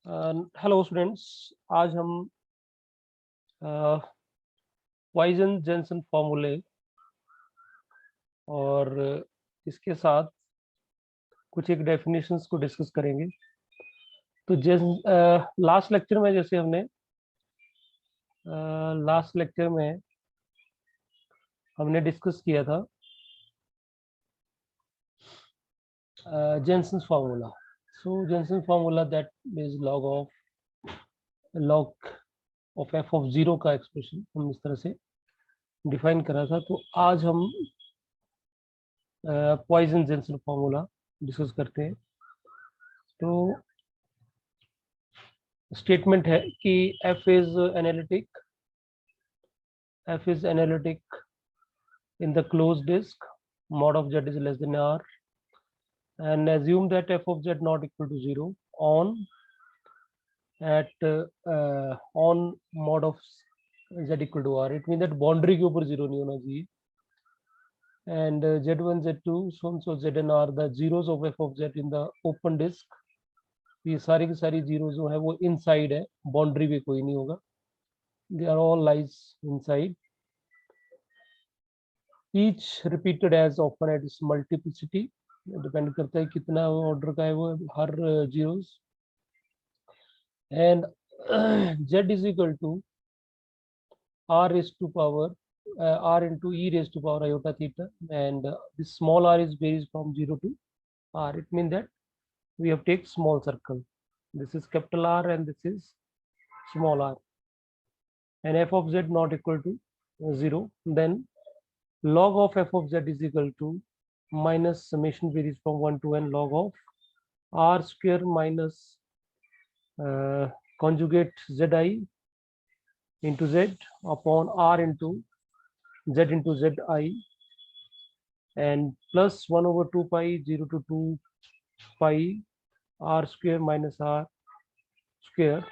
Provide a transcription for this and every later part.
Hello students. आज हम poison Jensen फॉर्मूले और इसके साथ कुछ एक डेफिनेशंस को डिस्कस करेंगे। तो लास्ट लेक्चर में जैसे हमने लास्ट लेक्चर में हमने डिस्कस किया था Jensen formula. So Jensen formula that is log of F of zero का एक्सप्रेशन हम इस तरह से डिफाइन करा था। तो आज हम पॉइजन जेंसन फार्मूला डिस्कस करते हैं। तो स्टेटमेंट है कि f is analytic in the closed disk mod of z is less than r, and assume that f of z not equal to 0 on on mod of z equal to r. It means that boundary के ऊपर 0 नहीं होना चाहिए। and z1 z2 so z and r the zeros of f of z in the open disk, ये सारी की सारी zero जो है वो इनसाइड है, बाउंड्री पे कोई नहीं होगा। they are all lies inside, each repeated as often as its multiplicity, depend करता है कितना ऑर्डर का है वो हर zeros. And z is equal to r raised to power r into e raised to power iota theta, and this small r is varies from 0 to r. It means that we have take small circle. This is capital R and this is small r, and f of z not equal to 0, then log of f of z is equal to minus summation varies from 1 to n log of r square minus conjugate zi into z upon r into zi, and plus 1 over 2 pi 0 to 2 pi r square minus r square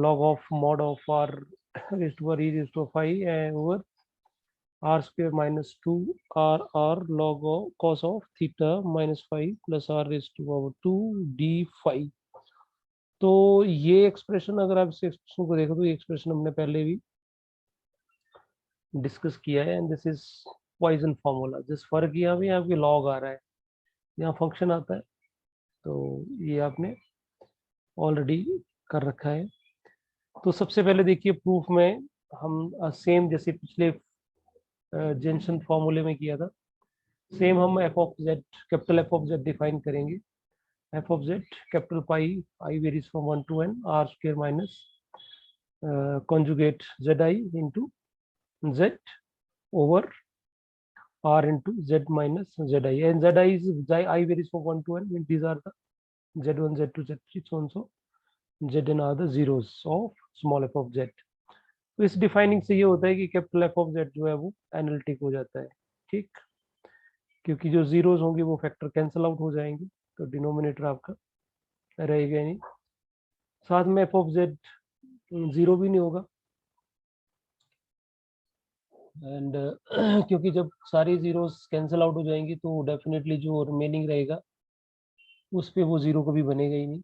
log of mod of r raised to e raised to 5 over r square minus 2 r log of cos of theta minus 5 plus r raised to power 2 d 5. तो ये expression, अगर आप इस expression को देखो तो ये expression हमने पहले भी डिस्कस किया है, and this is Poisson formula. जिस फर्क यहाँ भी आपके लॉग आ रहा है, यहाँ फंक्शन आता है, तो ये आपने ऑलरेडी कर रखा है। तो सबसे पहले देखिए प्रूफ में हम सेम जैसे पिछले जेंसन फार्मूले में किया था, सेम हम F of Z capital F of Z define करेंगे। F of Z capital pi I varies from 1 to n r square minus conjugate zi into z over r into z minus zi, and zi is I varies from 1 to n, means these are the z1 z2 z3 so and so, zn are the zeros of small f of z. तो इस defining से ये होता है कि capital F of Z जो है वो एनालिटिक हो जाता है, ठीक, क्योंकि जो जीरोस होंगे वो फैक्टर कैंसिल आउट हो जाएंगे, तो डिनोमिनेटर आपका रहेगा नहीं। साथ में एफ ऑफ जेड जीरो भी नहीं होगा, एंड क्योंकि जब सारी जीरोस कैंसिल आउट हो जाएंगी तो डेफिनेटली जो रिमेनिंग रहेगा उस पे वो जीरो कभी बनेगा ही नहीं।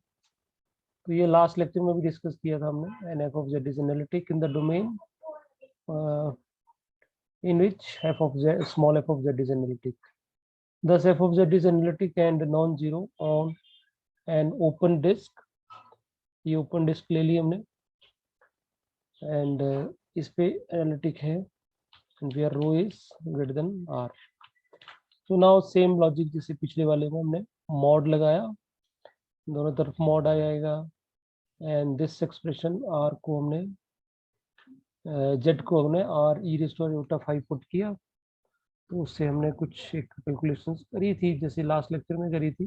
तो ये लास्ट लेक्चर में भी डिस्कस किया था हमने, and f of Z is analytic in the domain in which f of z small f of z is analytic. Thus f of z is analytic and non-zero on an open disk. ये open disc ले ली हमने, and इस पे analytic है, and where rho is greater than r. So now same logic जैसे पिछले वाले में हमने मॉड लगाया, दोनों तरफ मॉड आ जाएगा, एंड दिस एक्सप्रेशन r को हमने z को हमने r e raised to iota 5 put किया, तो उससे हमने कुछ एक कैलकुलेशंस करी थी जैसे लास्ट लेक्चर में करी थी।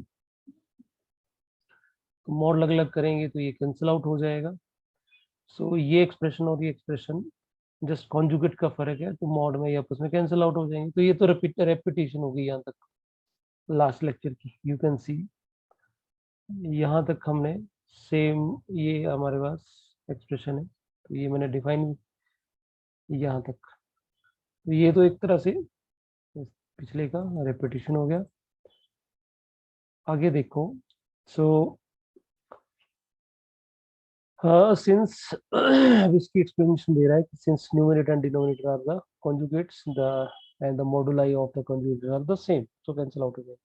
तो मॉड अलग अलग करेंगे तो ये कैंसिल आउट हो जाएगा। सो ये एक्सप्रेशन और ये एक्सप्रेशन जस्ट कॉन्जुगेट का फर्क है, तो मॉड में ये आपस में कैंसिल आउट हो जाएंगे। तो ये तो रेपिटेशन होगी यहाँ तक लास्ट लेक्चर की, यू कैन सी यहाँ तक हमने सेम ये हमारे पास एक्सप्रेशन है, तो ये मैंने डिफाइन यहाँ तक। तो ये तो एक तरह से पिछले का रेपिटेशन हो गया। आगे देखो, सो सिंस अब इसकी एक्सप्लेनेशन दे रहा है कि since numerator and denominator are the conjugates the and the moduli of the conjugates are the same, so cancel out again.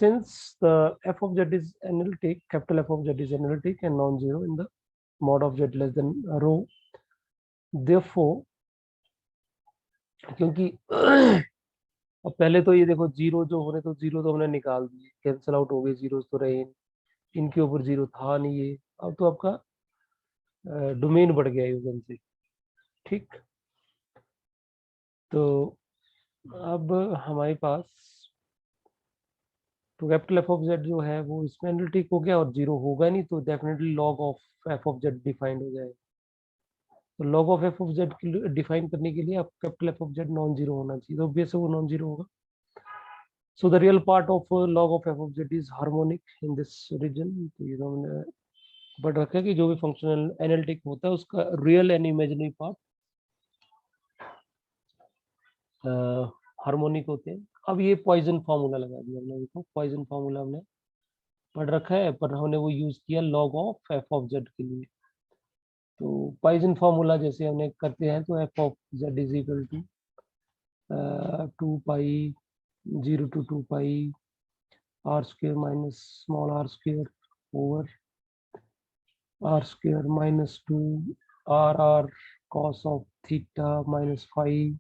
Since the f of z is analytic, capital F of z is analytic and non-zero in the mod of z less than rho, therefore क्योंकि अब पहले तो ये देखो zero जो हो रहे तो जीरो तो हमने निकाल दिए, कैंसिल आउट हो गए, जीरो तो रहे, इनके ऊपर जीरो था नहीं ये, अब तो आपका डोमेन बढ़ गया यूजन से, ठीक। तो अब हमारे पास तो कैपिटल एफ ऑफ जेड जो है वो इसमें एनालिटिक हो गया और जीरो होगा नहीं, तो definitely log of F of Z defined हो जाएगा। तो log of F of Z define करने के लिए आप capital F of Z non zero होना चाहिए, तो ऑब्वियस वो नॉन जीरो होगा। So the real part of log of f of z is harmonic in this region। तो ये तो हमने पढ़ रखा है कि जो भी फंक्शनल एनालिटिक होता है उसका real and imaginary part harmonic होते हैं। अब ये पॉइजन फार्मूला लगा दिया हमने, देखो पॉइजन फार्मूला हमने पढ़ रखा है, पर हमने वो यूज किया log of F of Z के लिए। तो पॉइजन फार्मूला जैसे हमने करते हैं, तो f of Z is equal to 2 pi 0 to 2 pi r square minus small r square over r square minus 2 r cos of theta minus 5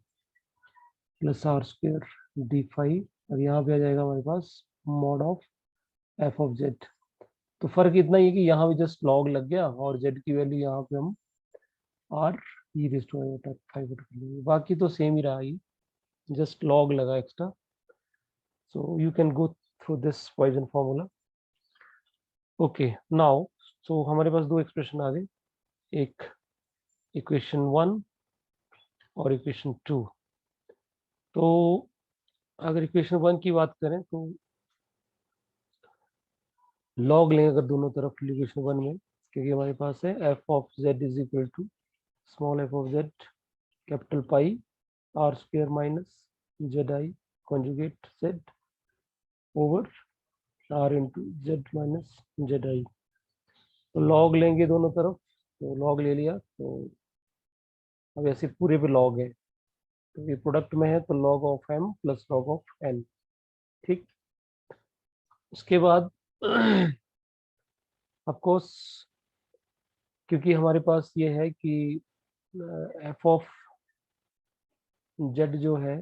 plus r square d phi, और यहाँ पे आ जाएगा हमारे पास mod of f of z। तो फर्क इतना ही है कि यहाँ भी जस्ट log लग गया और z की वैल्यू यहाँ पे हम r e raised to 5 कर लेंगे, बाकी तो सेम ही रहा, ये जस्ट log लगा extra. So you can go through this Poisson formula. Okay now, so हमारे पास दो एक्सप्रेशन आ गए, एक इक्वेशन 1 और इक्वेशन 2। तो अगर इक्वेशन 1 की बात करें तो लॉग लेंगे अगर दोनों तरफ इक्वेशन 1 में, क्योंकि हमारे पास है F of Z is equal to small F of Z capital pi R square minus Z I conjugate Z over R into Z minus Z I. तो लॉग लेंगे दोनों तरफ, तो लॉग ले लिया, तो अब ऐसे पूरे पे लॉग है, तो ये प्रोडक्ट में है तो log of M plus log of N, ठीक। उसके बाद ऑफ कोर्स क्योंकि हमारे पास ये है कि एफ ऑफ जेड जो है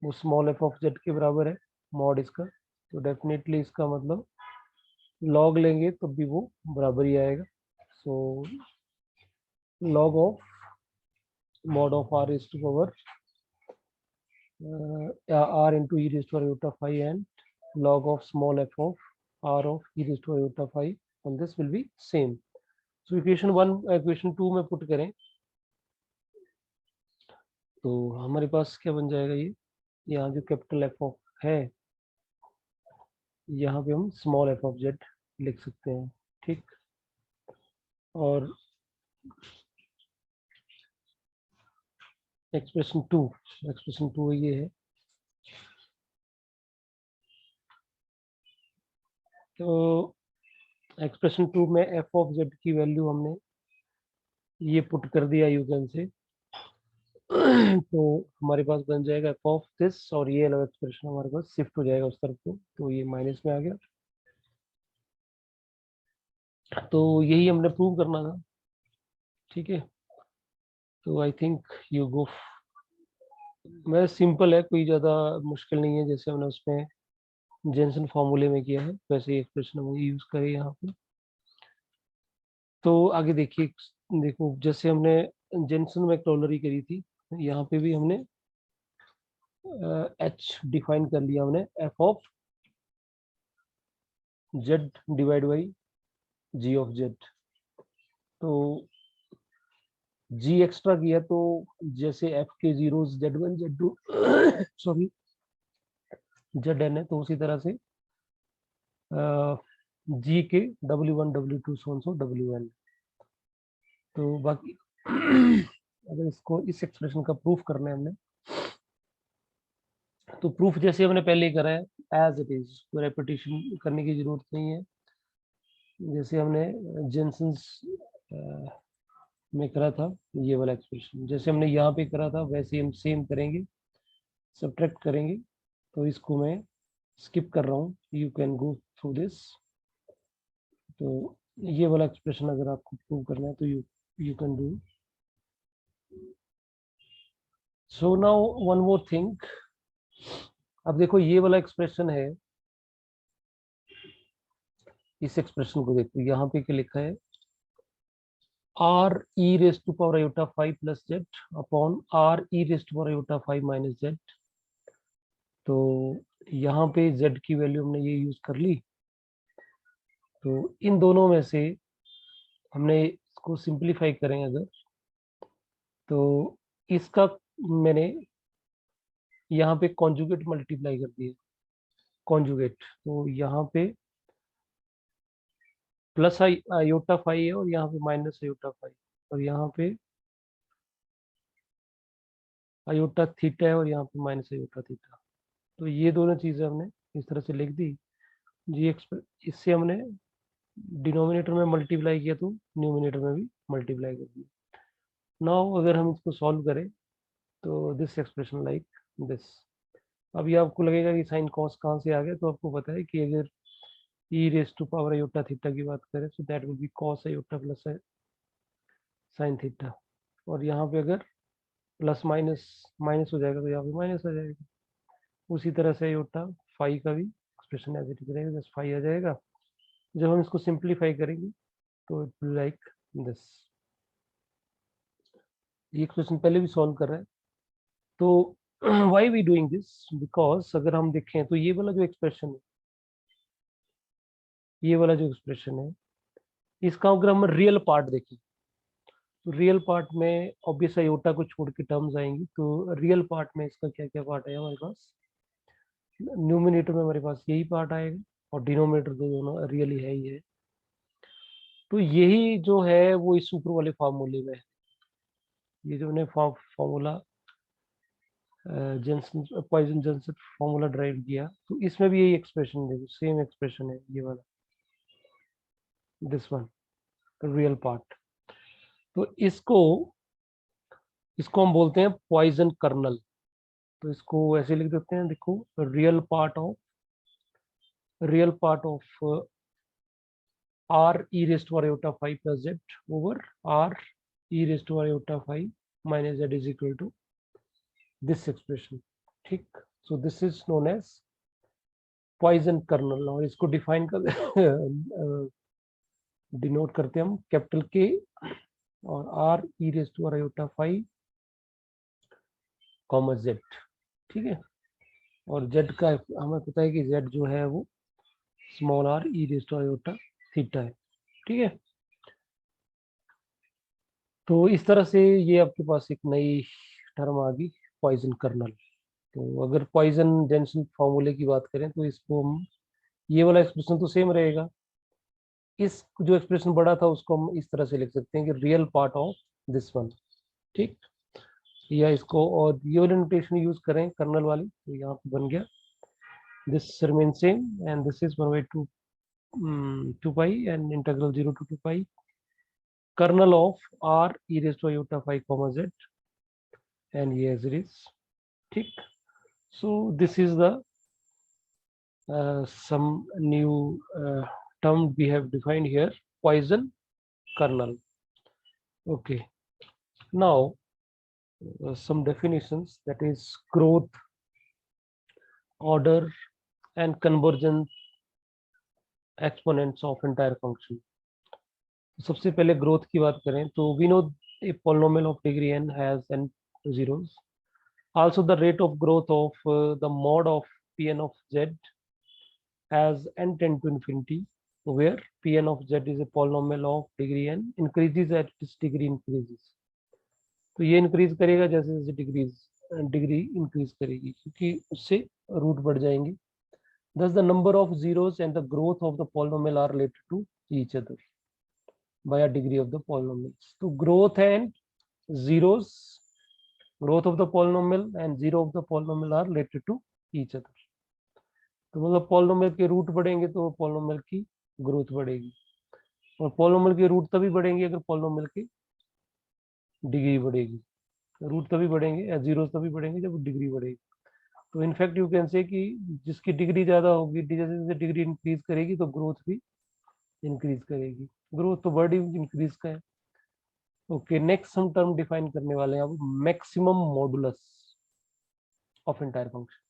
वो स्मॉल एफ ऑफ जेड के बराबर है मॉड इसका, तो डेफिनेटली इसका मतलब लॉग लेंगे तो भी वो बराबर ही आएगा। So log of mod of R is to power r into e raised to root of phi and log of small f of r of e raised to root of phi, and this will be same। so equation 1 equation 2 में put करें तो हमारे पास क्या बन जाएगा, ये यहाँ जो कैपिटल एफ ऑफ है यहाँ पे हम स्मॉल एफ ऑफ जेड लिख सकते हैं, ठीक। और एक्सप्रेशन टू ये है, तो एक्सप्रेशन 2 में एफ ऑफ जेड की वैल्यू हमने ये पुट कर दिया यूजन से, तो हमारे पास बन जाएगा एफ ऑफ दिस, और ये अलग एक्सप्रेशन हमारे पास शिफ्ट हो जाएगा उस तरफ को, तो ये माइनस में आ गया। तो यही हमने प्रूव करना था, ठीक है। तो आई थिंक यू गो, मैं सिंपल है, कोई ज़्यादा मुश्किल नहीं है, जैसे हमने उसमें जेंसन फॉर्मूले में किया है वैसे ही एक्सप्रेशन हम यूज करें यहाँ पे। तो आगे देखिए, देखो जैसे हमने जेंसन में क्लोलरी करी थी, यहाँ पे भी हमने एच डिफाइन कर लिया हमने F of Z divide by G of Z. तो जी एक्स्ट्रा किया तो जैसे एफ के zeros Z one Z two sorry Z N है, तो उसी तरह से जी के W1 W2 सो WN। तो बाकी अगर इसको इस एक्सप्रेशन का प्रूफ करना है हमने, तो प्रूफ जैसे हमने पहले ही करा है एज इट इज, कोई रेपिटेशन करने की जरूरत नहीं है। जैसे हमने जेनसन्स में करा था ये वाला एक्सप्रेशन, जैसे हमने यहाँ पे करा था वैसे हम सेम करेंगे, सब्ट्रैक्ट करेंगे। तो इसको मैं स्किप कर रहा हूँ, you can go through this. तो ये वाला एक्सप्रेशन अगर आपको प्रूव करना है तो you can do. So now one more thing, अब देखो ये वाला एक्सप्रेशन है, इस एक्सप्रेशन को देखो, यहाँ पे क्या लिखा है, r e raised to power iota 5 plus z upon r e raised to power iota 5 minus z। तो यहाँ पे z की वैल्यू हमने ये यूज कर ली। तो इन दोनों में से हमने इसको सिंप्लीफाई करें अगर, तो इसका मैंने यहाँ पे कॉन्जुगेट मल्टीप्लाई कर दिया, कॉन्जुगेट। तो यहाँ पे प्लस आयोटा 5 है और यहाँ पे माइनस आयोटा 5, और यहाँ पे आयोटा थीटा है और यहाँ पे माइनस आयोटा थीटा। तो ये दोनों चीजें हमने इस तरह से लिख दी जी। इससे हमने डिनोमिनेटर में मल्टीप्लाई किया तो न्यूमिनेटर में भी मल्टीप्लाई कर दिया। नाउ अगर हम इसको सॉल्व करें तो दिस एक्सप्रेशन लाइक दिस। अभी आपको लगेगा कि साइन कॉस कहाँ से आ गया, तो आपको पता है कि अगर e raise to power iota theta की बात करें तो that will be cos iota plus sine theta, और यहाँ पे अगर प्लस माइनस माइनस हो जाएगा तो यहाँ पे माइनस आ जाएगा। उसी तरह से आयोटा फाइव का भी एक्सप्रेशन एज इट इज रहेगा, बस फाइव आ जाएगा। जब हम इसको सिंप्लीफाई करेंगे तो इट विल लाइक दिस। ये क्वेश्चन पहले भी सॉल्व कर रहा है। तो why we doing this, because अगर हम देखें तो ये वाला जो एक्सप्रेशन है, ये वाला जो एक्सप्रेशन है, इसका अगर हम रियल पार्ट देखें तो रियल पार्ट में ऑब्वियस आयोटा को छोड़ के टर्म्स आएंगी। तो रियल पार्ट में इसका क्या क्या पार्ट है हमारे पास, न्यूमिनेटर में हमारे पास यही पार्ट आएगा और डिनोमिनेटर तो दोनों रियली है ही है। तो यही जो है वो इस ऊपर वाले फार्मूले में है। ये जो हमने formula Jensen Poisson Jensen formula derive किया, तो इसमें भी यही एक्सप्रेशन है, सेम एक्सप्रेशन है ये वाला, दिस वन रियल पार्ट। तो इसको हम बोलते हैं पॉइजन कर्नल। तो इसको ऐसे लिख देते हैं, देखो, real part of r e raised to iota 5 plus z over r e raised to iota 5 minus z is equal to this expression। ठीक, so this is known as Poisson kernel, और इसको डिफाइन कर denote करते हैं हम capital के और r e raised to iota 5 comma z। ठीक है, और z का हमें पता है कि z जो है वो small r e raised to iota theta है। ठीक है, तो इस तरह से ये आपके पास एक नई टर्म आ गई, पॉइजन कर्नल। तो अगर पॉइजन जेंसन फॉर्मूले की बात करें तो इसको हम, ये वाला एक्सप्रेशन तो सेम रहेगा, इस जो एक्सप्रेशन बड़ा था उसको हम इस तरह से लिख सकते हैं कि real part of this one. ठीक, या इसको और ये वाली नोटेशन यूज करें कर्नल वाली, तो यहाँ पे बन गया this remain same and this is 1/2 2 pi and integral 0 to 2 pi kernel of r e raised to iota 5 comma z, and ये as it is। ठीक, so this is the some new term we have defined here, Poisson kernel। Okay, now some definitions, that is growth, order and convergence exponents of entire function। सबसे पहले growth की बात करें तो we know a polynomial of degree n has n zeros। Also the rate of growth of the mod of Pn of z as n tend to infinity, where Pn of z is a polynomial of degree n increases as its degree increases। तो ये increase करेगा जैसे जैसे degree increase करेगी, क्योंकि उससे root बढ़ जाएंगे। Thus the number of zeros and the growth of the polynomial are related to each other by a degree of the polynomials। तो growth and zeros, growth of the polynomial and zero of the polynomial are related to each other। तो मतलब polynomial के root बढ़ेंगे तो polynomial की growth बढ़ेगी। और polynomial के रूट तभी बढ़ेंगे अगर पॉलिनोमियल की डिग्री बढ़ेगी। रूट तभी बढ़ेंगे या जीरो तभी बढ़ेंगे जब डिग्री बढ़ेगी। तो इनफैक्ट यू कैन से कि जिसकी डिग्री ज्यादा होगी, जैसे जैसे डिग्री इंक्रीज करेगी तो ग्रोथ भी इंक्रीज करेगी। ग्रोथ तो वर्ड इंक्रीज का है। ओके, नेक्स्ट हम टर्म डिफाइन करने वाले हैं अब, maximum modulus of entire function.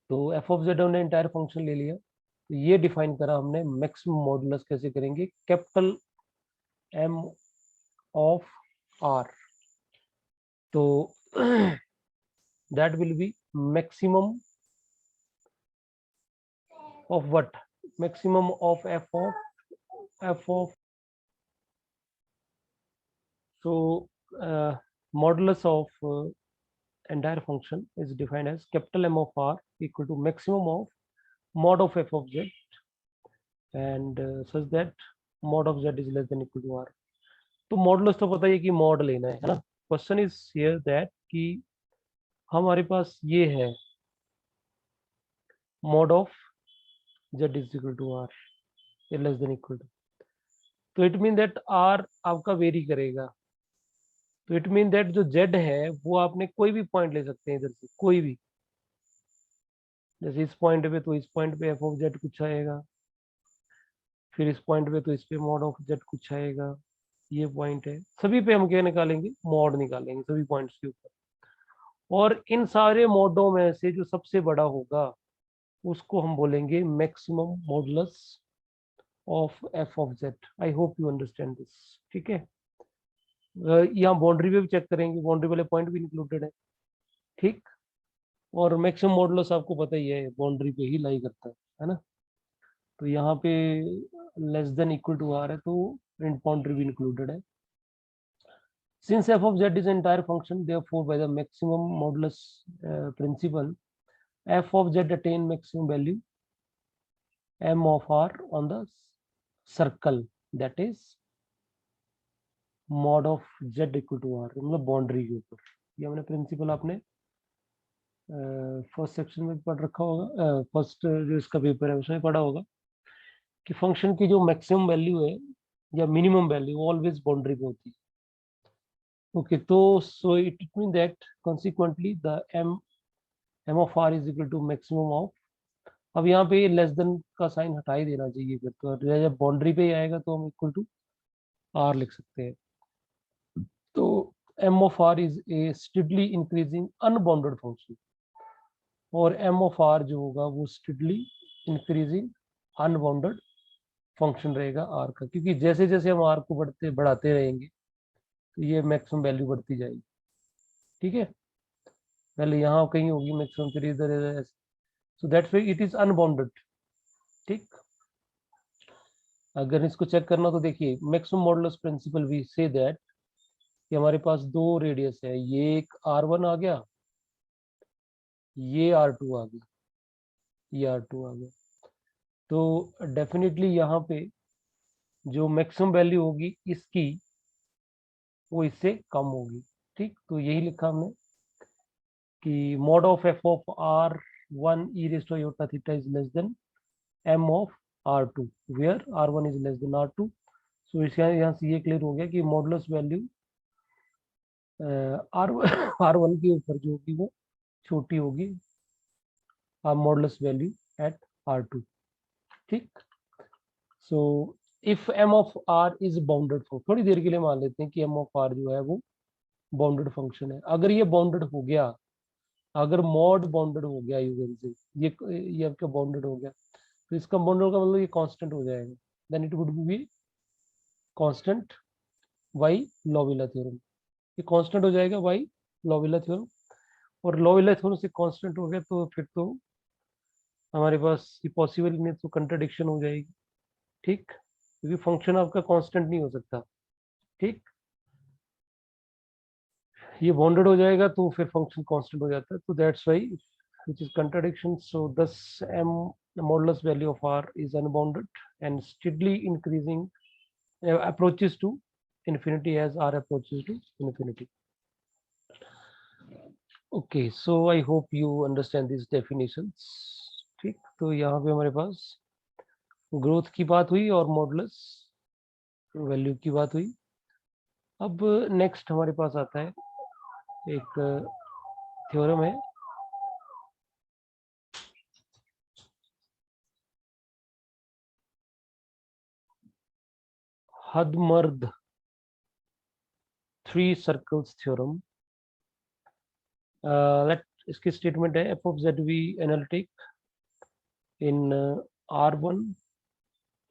तो एफ ऑफ जेड हमने एंटायर फंक्शन ले लिया, तो ये डिफाइन करा हमने मैक्सिमम मॉडुलस कैसे करेंगे, कैपिटल एम ऑफ आर। तो that will B maximum of what, maximum of f of so modulus of entire function is defined as capital M of R equal to maximum of mod of f of z and such that mod of z is less than equal to R. तो modulus तो पता ही है कि mod लेना है ना। Question is here that कि हमारे पास ये है mod of z is equal to R less than equal to, तो इट मीन दैट R आपका वेरी करेगा। तो इट मीन दैट जो z है वो आपने कोई भी पॉइंट ले सकते हैं इधर से, कोई भी। जैसे इस पॉइंट पे तो इस पॉइंट पे एफ ऑफ जेड कुछ आएगा, फिर इस पॉइंट पे तो इस पे मॉड ऑफ जेड कुछ आएगा। ये पॉइंट है, सभी पे हम क्या निकालेंगे, मॉड निकालेंगे सभी पॉइंट्स के ऊपर। और इन सारे मॉडों में से जो सबसे बड़ा होगा उसको हम बोलेंगे maximum modulus of F of Z. I hope you understand this. ठीक है, यहाँ बाउंड्री पे भी चेक करेंगे, बाउंड्री वाले पॉइंट भी इंक्लूडेड है। ठीक, और मैक्सिमम मॉडुलस आपको पता ही है बाउंड्री पे ही लाई करता है ना। तो यहाँ पे less than equal to R है तो इन बाउंड्री भी इंक्लूडेड है। Since f of z is an entire function, therefore by the maximum modulus principle, f of z attain maximum value m of r on the circle, that is mod of z equal to r, मतलब boundary के ऊपर। ये हमने principal आपने first section में पढ़ रखा होगा, फर्स्ट जो इसका पेपर है उसमें पढ़ा होगा कि फंक्शन की जो मैक्सिमम वैल्यू है या मिनिमम वैल्यू ऑलवेज बाउंड्री पे होती है। ओके, तो सो it mean that consequently the m of r is equal to maximum of, अब यहाँ पे लेस देन का साइन हटा ही देना चाहिए फिर तो, जब बाउंड्री पे ही आएगा तो हम इक्वल टू r लिख सकते हैं। तो m of r is a steadily increasing unbounded function, और m of r जो होगा वो स्टेडली इंक्रीजिंग अनबाउंडेड फंक्शन रहेगा r का, क्योंकि जैसे जैसे हम r को बढ़ाते रहेंगे तो ये मैक्सिमम वैल्यू बढ़ती जाएगी। ठीक है, पहले यहाँ कहीं होगी मैक्सिमम, फिर इधर, so that's why it is unbounded. ठीक, अगर इसको चेक करना तो देखिए maximum modulus principle we say that कि हमारे पास दो रेडियस है, ये एक r1 आ गया, ये r2 आ गया, ये r2 आ गया। तो डेफिनेटली यहाँ पे जो मैक्सिमम वैल्यू होगी इसकी वो इससे कम होगी। ठीक, तो यही लिखा हमने कि mod of F of r1 e raised to iota theta is less than m of r2 where r1 is less than r2। सो इसका यहाँ से ये क्लियर हो गया कि मॉडुलस वैल्यू r1 के ऊपर जो होगी वो छोटी होगी मॉडुलस वैल्यू एट r2। ठीक, so if m of r is bounded, थोड़ी देर के लिए मान लेते हैं कि m ऑफ r जो है वो बाउंडेड फंक्शन है। अगर ये बाउंडेड हो गया, अगर मॉड बाउंडेड हो गया यूजर से, ये आपका बाउंडेड हो गया, तो इसका बाउंडेड का मतलब ये कांस्टेंट हो जाएगा, then it would be constant by Liouville theorem. ये कांस्टेंट हो जाएगा बाय लॉविला थ्योरम, और लॉविला थ्योरम से कांस्टेंट हो गया तो फिर तो हमारे पास ये पॉसिबल नहीं, तो कंट्राडिक्शन हो जाएगी। ठीक, क्योंकि फंक्शन आपका कांस्टेंट नहीं हो सकता। ठीक, ये बाउंडेड हो जाएगा तो फिर फंक्शन कांस्टेंट हो जाता है, तो that's why which is contradiction. So thus m, the modulus value of r is unbounded and steadily increasing, approaches to infinity as r approaches to infinity. Okay, so I hope you understand these definitions. ठीक, तो यहाँ पे हमारे पास growth की बात हुई और modulus value की बात हुई। अब नेक्स्ट हमारे पास आता है एक थ्योरम है, Hadamard three circles theorem. Let इसकी स्टेटमेंट है F of Z we analytic in R1।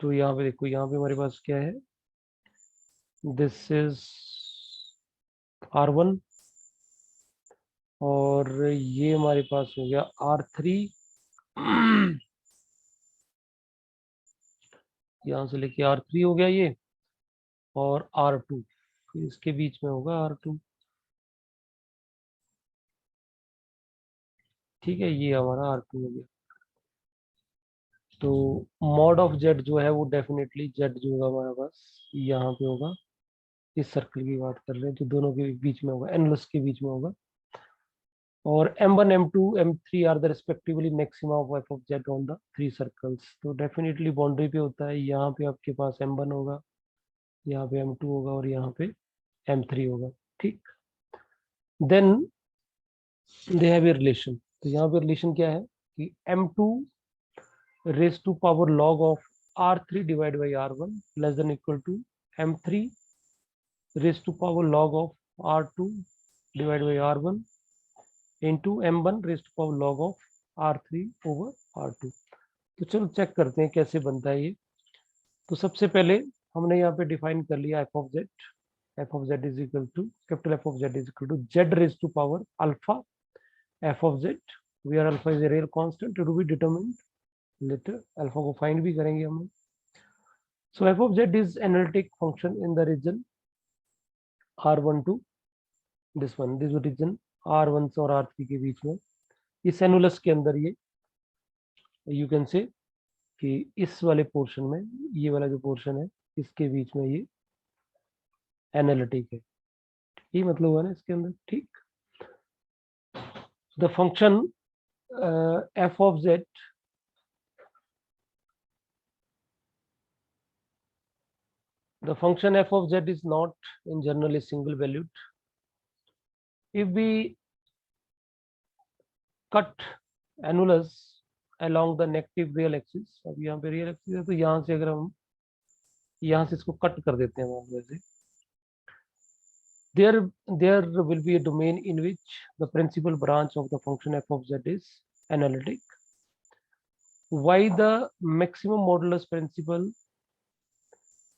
तो यहाँ पे देखो, यहाँ पे हमारे पास क्या है, दिस इज R1 और ये हमारे पास हो गया R3। यहाँ से लेके R3 हो गया ये, और R2 इसके बीच में होगा R2। ठीक है, ये हमारा R2 हो गया। तो मॉड ऑफ जेड जो है वो डेफिनेटली जेड जो होगा हमारे पास यहाँ पे होगा। इस सर्कल की बात कर रहे हैं तो दोनों के बीच में होगा, एनलस के बीच में होगा। और M1 M2 M3 are the respectively maxima of F of Z on the three circles. तो डेफिनेटली बाउंड्री पे होता है, यहाँ पे आपके पास M1 होगा, यहाँ पे M2 होगा और यहाँ पे M3 होगा। ठीक, then they have a relation. तो यहाँ पे रिलेशन क्या है कि M2 raise to power log of R3 divide by R1 less than equal to M3 raise to power log of R2 divide by R1 into M1 raise to power log of R3 over R2। तो चलो check करते हैं कैसे बनता है ये। तो सबसे पहले हमने यहाँ पे डिफाइन कर लिया F of Z. F of Z is equal to capital F of Z is equal to Z raise to power alpha F of Z, where alpha is a real constant to be determined later. Alpha को find भी करेंगे हम। So F of Z is analytic function in the region R1 to this one, this region R1 और R3 के बीच में, इस annulus के अंदर ये यू कैन से कि इस वाले पोर्शन में, ये वाला जो पोर्शन है इसके बीच में ये एनालिटिक है। ये मतलब हुआ ना इसके अंदर। ठीक, the function F of Z the function f of z is not in general is single valued. If we cut annulus along the negative real axis, अब यहाँ पे रियल एक्सिस है तो यहाँ से अगर हम यहाँ से इसको कट कर देते हैं वैसे, there will be a domain in which the principal branch of the function f of z is analytic. Why the maximum modulus principle,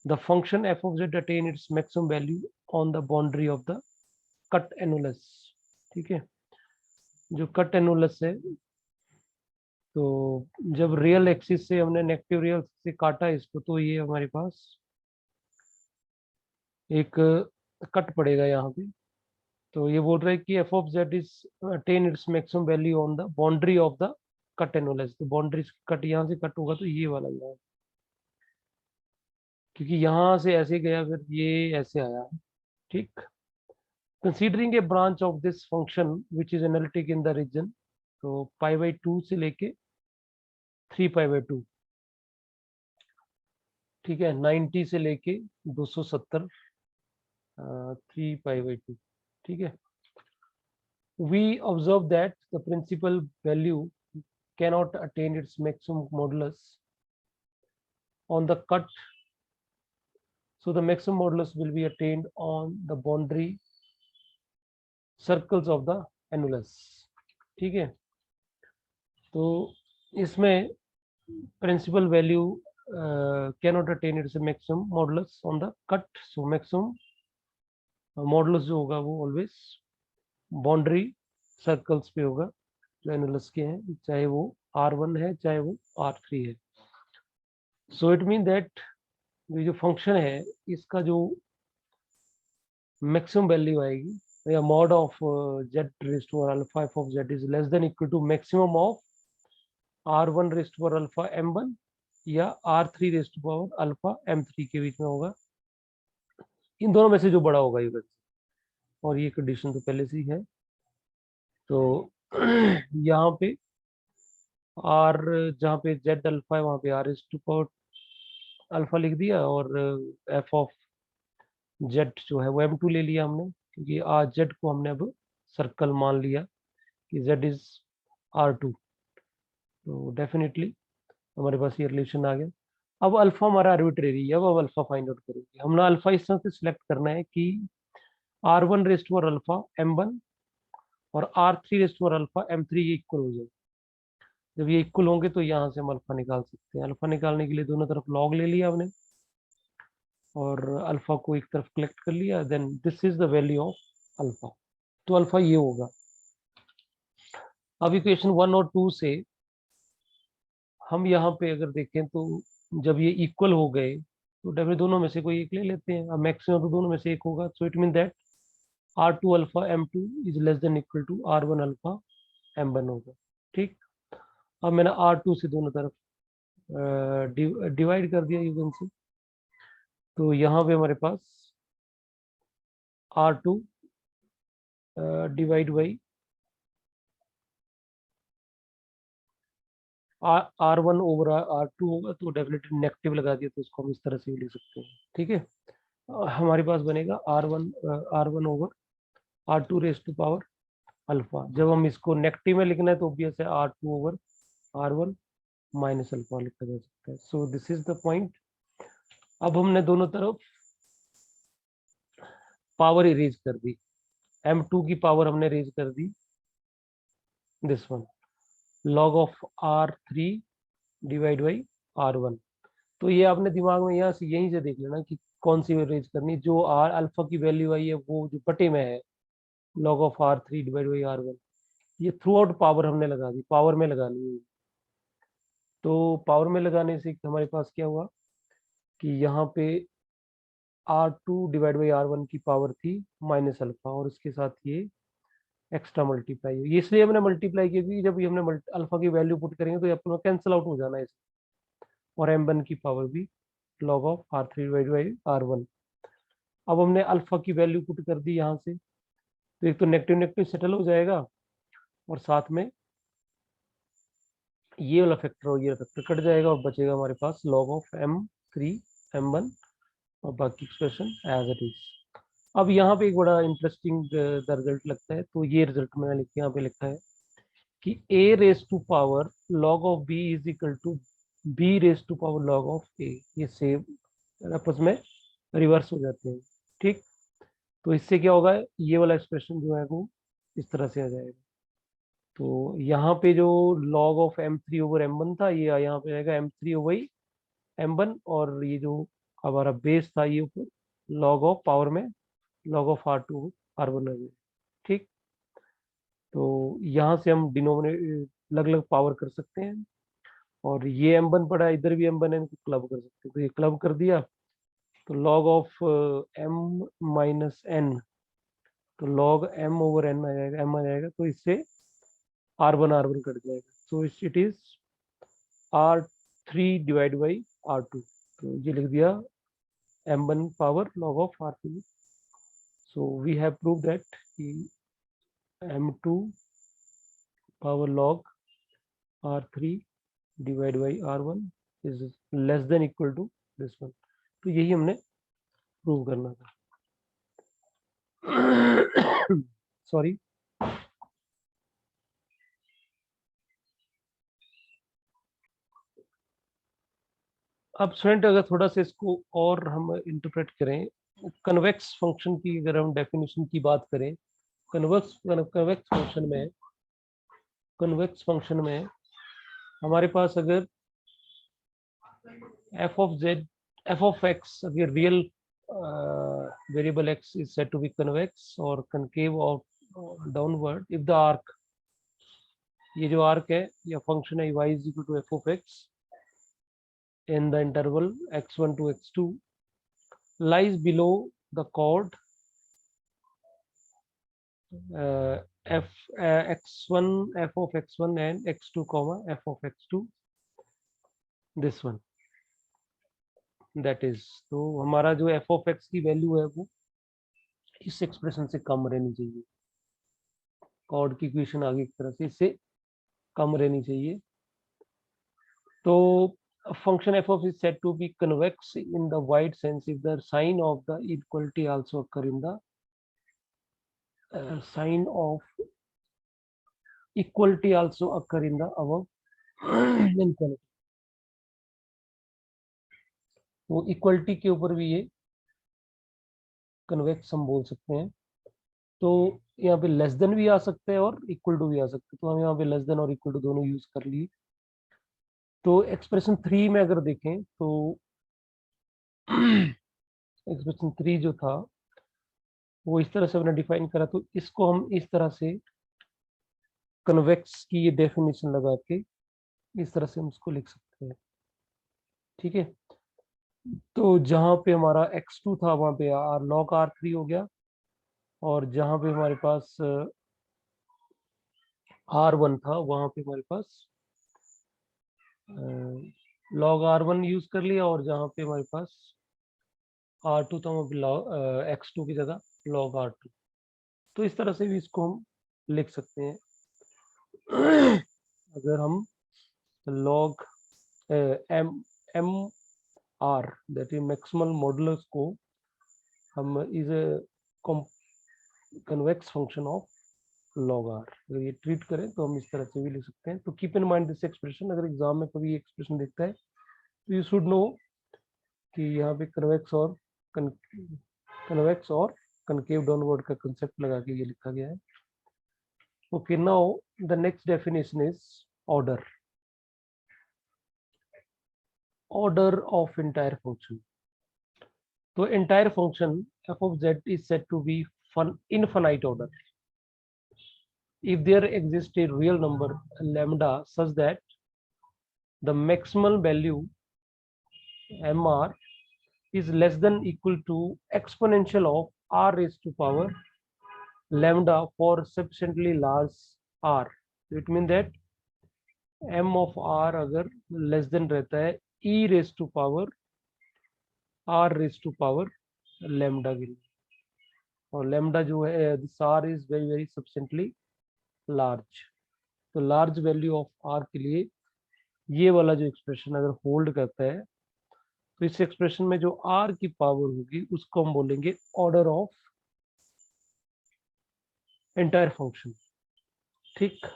the function f of z attain its maximum value on the boundary of the cut annulus। ठीक है, जो cut annulus है, तो जब real axis से हमने negative real से काटा इसको तो ये हमारे पास एक कट पड़ेगा यहाँ पे। तो ये बोल रहा है कि F of Z is attain its maximum value on the boundary of the cut annulus. तो बाउंड्री कट यहाँ से कट होगा तो ये वाला यहाँ, क्योंकि यहाँ से ऐसे गया फिर ये ऐसे आया। ठीक, considering a branch of this function which is analytic in the region, तो π/2 से लेके 3π/2। ठीक है, 90 से लेके 270 3π/2। ठीक है, we observe that the principal value cannot attain its maximum modulus on the cut, so the maximum modulus will be attained on the boundary circles of the annulus। ठीक है, तो इसमें principal value cannot attain its maximum modulus on the cut, so maximum modulus जो होगा वो always boundary circles पे होगा जो एनुलस के हैं, चाहे वो R1 है चाहे वो R3 है। सो इट मीन दैट ये जो फंक्शन है इसका जो मैक्सिमम वैल्यू आएगी या mod of Z raise to power alpha F of Z is less than equal to maximum of R1 raise to power alpha M1 या R3 rays to power alpha M3 के बीच में होगा। इन दोनों में से जो बड़ा होगा ये, और ये कंडीशन तो पहले से ही है। तो यहाँ पे R जहाँ पे जेड अल्फा है वहाँ पे R raise to power alpha लिख दिया और एफ ऑफ जेड जो है वो m2 ले लिया हमने, क्योंकि आज जेड को हमने अब सर्कल मान लिया कि z इज r2, तो डेफिनेटली हमारे पास ये रिलेशन आ गया। अब अल्फा हमारा आर्बिट्रेरी है, अब अल्फा फाइंड आउट करेंगे। हमने अल्फा इस तरह से सिलेक्ट करना है कि r1 rest to alpha m1 और r3 rest to alpha m3 ये इक्वल हो जाए। जब ये इक्वल होंगे तो यहाँ से हम अल्फा निकाल सकते हैं। अल्फा निकालने के लिए दोनों तरफ लॉग ले लिया हमने और अल्फा को एक तरफ कलेक्ट कर लिया, then this is the value of alpha. तो अल्फा ये होगा। अब इक्वेशन 1 और 2 से हम यहाँ पे अगर देखें तो जब ये इक्वल हो गए तो डेफिनेटली दोनों में से कोई एक ले लेते हैं। अब मैक्सिमम तो दोनों में से एक होगा, so it mean that r2 alpha m2 is less than equal to r1 alpha m1 होगा। ठीक, अब मैंने r2 से दोनों तरफ डिवाइड कर दिया यूजन से, तो यहाँ पे हमारे पास r2 divide by r1 over r2 होगा, तो डेफिनेटली नेगेटिव लगा दिया तो इसको हम इस तरह से भी लिख सकते हैं। ठीक है, हमारे पास बनेगा r1 over r2 raise to power alpha. जब हम इसको नेगेटिव में लिखना है तो ऑब्वियस है r2 over r1 minus alpha लिखा जा सकता है। सो दिस इज द पॉइंट। अब हमने दोनों तरफ पावर इरेज कर दी, m2 की पावर हमने रेज कर दी, this one log of r3 divide by r1। तो ये आपने दिमाग में यहाँ से यहीं से देख लेना कि कौन सी रेज करनी, जो आर अल्फा की वैल्यू आई है वो जो बटे में है log of r3 divide by r1, ये थ्रू आउट पावर हमने लगा दी, पावर में लगानी है। तो पावर में लगाने से हमारे पास क्या हुआ कि यहाँ पे r2 डिवाइड बाई r1 की पावर थी माइनस अल्फा, और इसके साथ ये एक्स्ट्रा मल्टीप्लाई हुई। इसलिए हमने मल्टीप्लाई किया क्योंकि जब ये हमने अल्फा की वैल्यू पुट करेंगे तो ये अपना कैंसिल आउट हो जाना है, और m1 की पावर भी log of r3 divide by r1। अब हमने अल्फा की वैल्यू पुट कर दी यहाँ से, तो एक तो नेगेटिव नेगेटिव सेटल हो जाएगा और साथ में ये वाला फैक्टर और ये वाला फैक्टर कट जाएगा और बचेगा हमारे पास log ऑफ m3 m1 और बाकी एक्सप्रेशन एज इट इज। अब यहाँ पे एक बड़ा इंटरेस्टिंग रिजल्ट लगता है, तो ये रिजल्ट मैंने यहाँ पे लिखा है कि a raise to power log of b is equal to b raise to power log of a। ये सेम आपस में रिवर्स हो जाते हैं। ठीक, तो इससे क्या होगा, ये वाला एक्सप्रेशन जो है वो इस तरह से आ जाएगा। तो यहाँ पे जो log of m3 over m1 था, ये यहाँ पे आएगा m3 ओवर m1, और ये जो हमारा बेस था ये ऊपर log ऑफ पावर में log ऑफ r2 r1 आ जाएगा। ठीक, तो यहाँ से हम डिनोमिनेट अलग अलग पावर कर सकते हैं, और ये m1 पड़ा है, इधर भी m1 है, इनको क्लब कर सकते हैं। तो ये क्लब कर दिया तो log of m minus n, तो log m ओवर n आ जाएगा, m आ जाएगा, तो इससे r1 कट जाएगा। So it is r3 divide by r2, तो ये लिख दिया m1 power log of r3। So we have prove that m2 power log r3 divide by r1 is less than equal to this one. तो यही हमने prove करना था। Sorry, अब स्टूडेंट अगर थोड़ा सा इसको और हम इंटरप्रेट करें, कन्वेक्स फंक्शन की अगर हम डेफिनेशन की बात करें, कन्वेक्स फंक्शन में हमारे पास अगर f of x अगर real variable x is said to be convex or concave or downward if the arc, ये जो आर्क है या फंक्शन है y is equal to f of x in the interval x1 to x2 lies below the chord x1 f of x1 and x2 comma f of x2, this one that is। तो हमारा जो f of x की value है वो इस expression से कम रहनी चाहिए, कॉर्ड की इक्वेशन आगे की तरह से इससे कम रहनी चाहिए। तो a function f of is said to be convex in the wide sense if the sign of the equality also occur in the sign of equality also occur in the above inequality. तो equality के ऊपर भी ये convex हम बोल सकते हैं। तो यहाँ पे लेस देन भी आ सकते हैं और इक्वल टू भी आ सकते हैं, तो हम यहाँ पे लेस देन और इक्वल टू दोनों यूज कर लिए। तो एक्सप्रेशन 3 में अगर देखें तो एक्सप्रेशन 3 जो था वो इस तरह से हमने डिफाइन करा, तो इसको हम इस तरह से कन्वेक्स की ये डेफिनेशन लगा के इस तरह से हम इसको लिख सकते हैं। ठीक है, तो जहां पे हमारा x2 था वहां पे log r3 हो गया, और जहां पे हमारे पास r1 था वहां पे हमारे पास log r1 यूज कर लिया, और जहां पे हमारे पास r2 था वहां पे x2 की जगह log r2। तो इस तरह से भी इसको हम लिख सकते हैं। अगर हम log m r that is maximal modulus को हम is a convex function of log r अगर ये ट्रीट करें तो हम इस तरह से भी लिख सकते हैं। तो keep in mind this expression, अगर एग्जाम में कभी एक्सप्रेशन दिखता है तो यू शुड नो कि यहाँ पे कन्वेक्स और कनकेव डाउनवर्ड का कंसेप्ट लगा के ये लिखा गया है। Okay, now the next definition is order of entire function. तो entire function f of z is said to be infinite order if there exists a real number lambda such that the maximal value mr is less than equal to exponential of r raised to power lambda for sufficiently large r. So it means that m of r अगर less than रहता है e raised to power r raised to power lambda के लिए, और lambda जो है this r is very very sufficiently large। तो large value of are के लिए ये वाला जो एक्सप्रेशन अगर होल्ड करता है तो इस एक्सप्रेशन में जो आर की पावर होगी उसको हम बोलेंगे ऑर्डर ऑफ एंटायर फंक्शन। ठीक,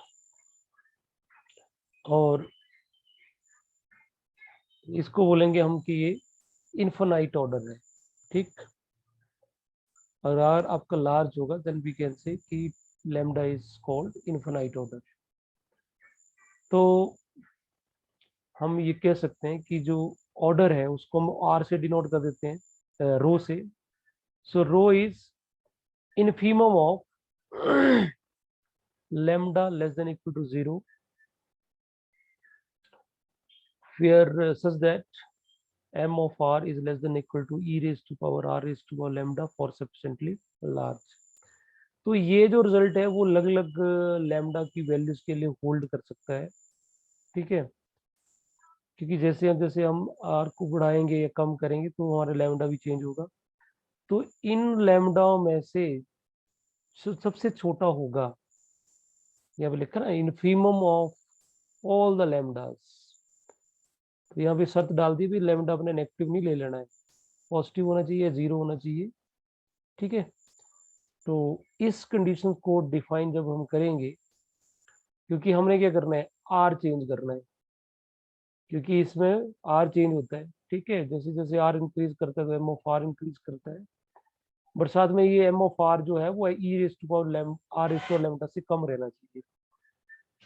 और इसको बोलेंगे हम कि ये इनफिनाइट ऑर्डर है। ठीक, अगर आपका लार्ज होगा देन वी कैन से कि lambda is called infinite order. तो हम ये कह सकते हैं कि जो ऑर्डर है उसको हम आर से डिनोट कर देते हैं, रो से। सो रो is infimum of lambda less than equal to 0 where such that m of r is less than equal to e raised to power r raised to power lambda for sufficiently large। तो ये जो result है वो अलग अलग lambda की values के लिए होल्ड कर सकता है। ठीक है, क्योंकि जैसे हम आर को बढ़ाएंगे या कम करेंगे तो हमारा लैम्डा भी चेंज होगा। तो इन लैम्डा में से सबसे छोटा होगा, यहाँ पे लिखा ना इनफीमम ऑफ ऑल द लैम्डास। तो यहाँ पे शर्त डाल दी भी लैम्डा अपने नेगेटिव नहीं ले लेना है, पॉजिटिव होना चाहिए, 0 होना चाहिए। ठीक है, तो इस कंडीशन को डिफाइन जब हम करेंगे, क्योंकि हमने क्या करना है आर चेंज करना है, क्योंकि इसमें आर चेंज होता है। ठीक है, जैसे जैसे आर इंक्रीज करता है तो एम ऑफ आर इंक्रीज करता है, बट साथ में ये एम ऑफ आर जो है वो e raise to power R raise to lambda से कम रहना चाहिए।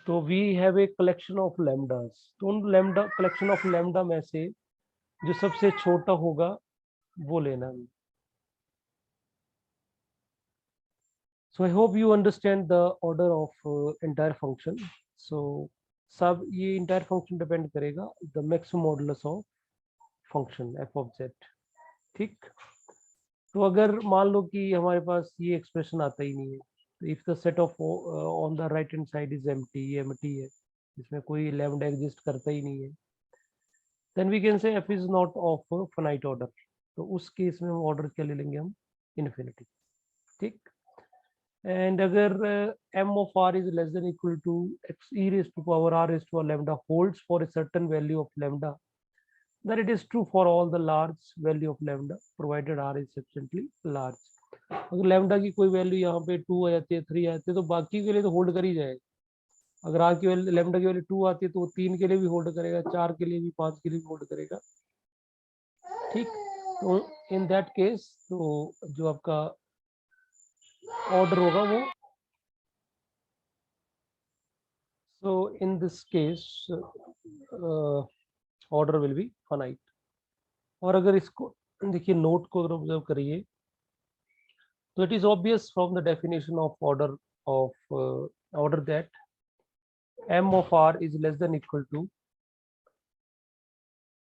तो we have a collection of lambdas, तो उन लैम्डा कलेक्शन ऑफ लैम्डा में से जो सबसे छोटा होगा वो लेना है। So I hope you understand the order of entire function. So सब ये entire function depend करेगा the maximum modulus of function f of z। ठीक, तो अगर मान लो कि हमारे पास ये एक्सप्रेशन आता ही नहीं है, तो if the set of on the right hand side is empty, ये empty है, इसमें कोई लैम्डा एग्जिस्ट करता ही नहीं है, then we can say f is not of finite order। तो उस केस में हम ऑर्डर क्या ले लेंगे हम इन्फिनिटी। ठीक, and अगर m of r is less than equal to x e raised to power r raised to a lambda holds for a certain value of lambda, that it is true for all the large value of lambda provided r is sufficiently large. अगर lambda की कोई value यहाँ पे 2 आ जाती है, 3 आ जाती है, तो बाकी के लिए तो होल्ड कर ही जाएगा। अगर आर की वैल्यू लैम्डा की वैल्यू 2 आती है तो वो 3 के लिए भी होल्ड करेगा, 4 के लिए भी, 5 के लिए भी होल्ड करेगा। ठीक, तो इन दैट केस तो जो आपका ऑर्डर होगा वो, so in this case order will be finite। और अगर इसको देखिए नोट को अगर ऑब्जर्व करिए तो it is obvious from the definition of order that m of r is less than equal to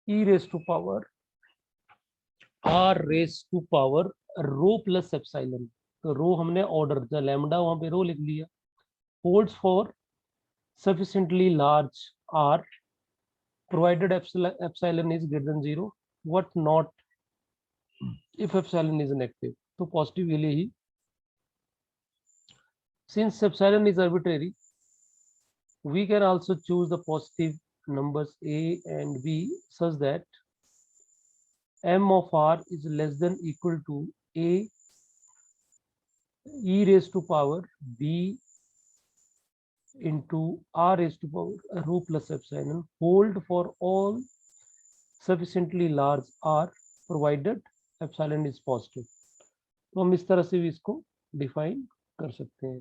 e raised to power r raised to power rho plus epsilon। तो रो हमने ऑर्डर जो lambda वहां पे रो लिख लिया, holds for sufficiently large r provided epsilon is greater than 0, what not if epsilon is negative। तो positive के लिए ही, since epsilon is arbitrary we can also choose the positive numbers a and b such that m of r is less than equal to a e raised to power b into r raised to power rho plus epsilon hold for all sufficiently large r provided epsilon is positive। तो हम इस तरह से भी इसको define कर सकते हैं,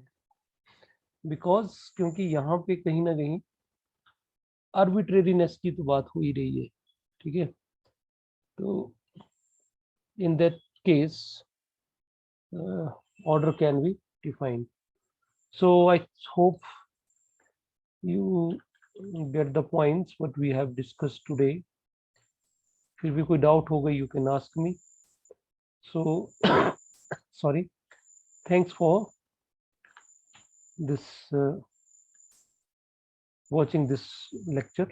बिकॉज क्योंकि यहाँ पे कहीं ना कहीं आर्बिट्रेरीनेस की तो बात हो ही रही है। ठीक है, तो in that case order can be defined। So I hope you get the points what we have discussed today। फिर भी कोई डाउट हो गई you can ask me। So sorry, thanks for this watching this lecture।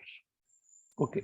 Okay।